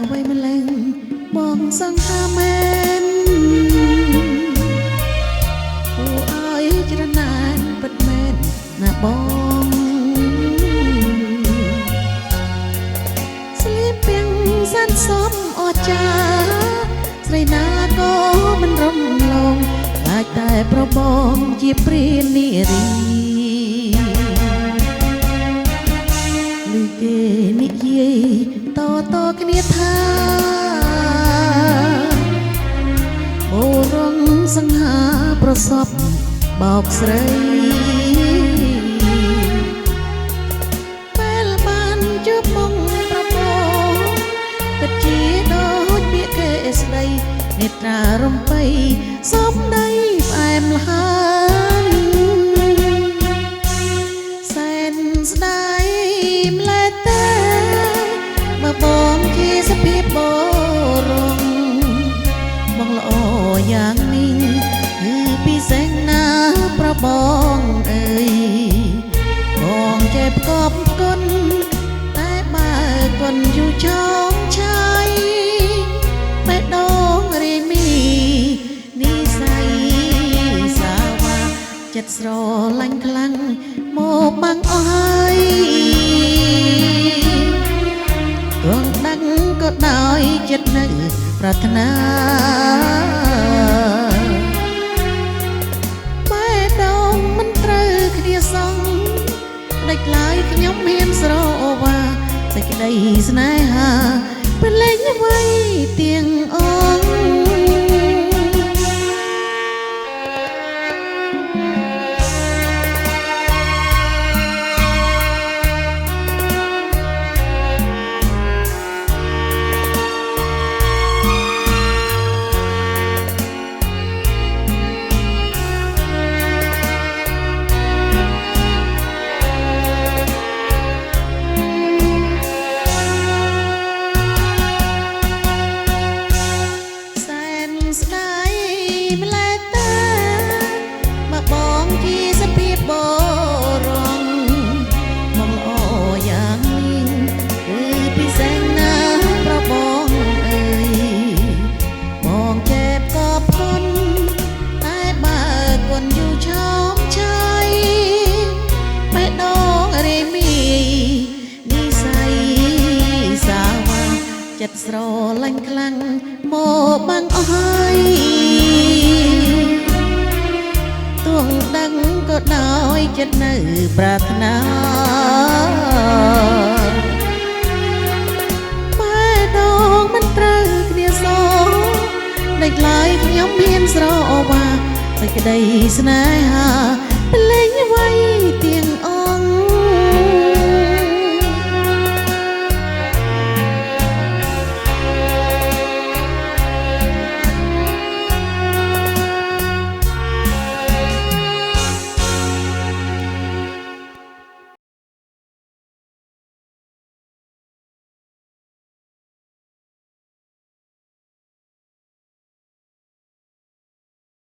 ไว้มาเล่งมองสังหาแม่นผู้อ้อยจรนานปัดแม่นนะบองสลีเปียงสั้นซ้อมออจาใส่นาก็มันร่มลงกลายแต่ประบองจีปรีนิรีลิเกนิเยต่อគ្នាថាโบរងសង្ហាប្រសពបោកស្រីពេលបានជួបមុខប្រពោពិតជាដូចពាក្យគេស្ដីនេត្រារំពៃសំដីផ្អែមល្ហើនសែនស្ដាយម្លែកតែបើបងជាសភាពបរងបងល្អយ៉ាងនេះគឺពិសេសណាប្របងអើយបងចេះផ្គប់គុណតែបើគុណយូរចោមឆាយបេះដូងរីមីនិស័យសាវ៉ាចិត្តស្រឡាញ់ខ្លាំងមកបាំងអស់ហើយគង់ដឹងក៏ដោយចិត្តនៅប្រាថ្នាបែរដងមិនត្រូវគ្នាសងដាច់ឡើយខ្ញុំមានស្រវាសេចក្តីស្នេហាពេលលេងអ្វីទៀងអងស្ដាយម្លែកតែមកបងជាសភាពបរងមកល្អយ៉ាងនេះគឺពិសេសណាស់ប្របងអើយបងចេបកបគុណតែបើគុណយូរឆោមឆាយបេះដូងរីមីនិស័យសាវ៉ាចិត្តស្រឡាញ់ខ្លាំងមកបាំងអស់ហើយទួងដឹងក៏ដោយចិត្តនៅប្រាថ្នាបែរដងមិនត្រូវគ្នាសងដាច់ឡើយខ្ញុំមានស្រវាសេចក្តីស្នេហាពេលលេងអ្វីទៀងអ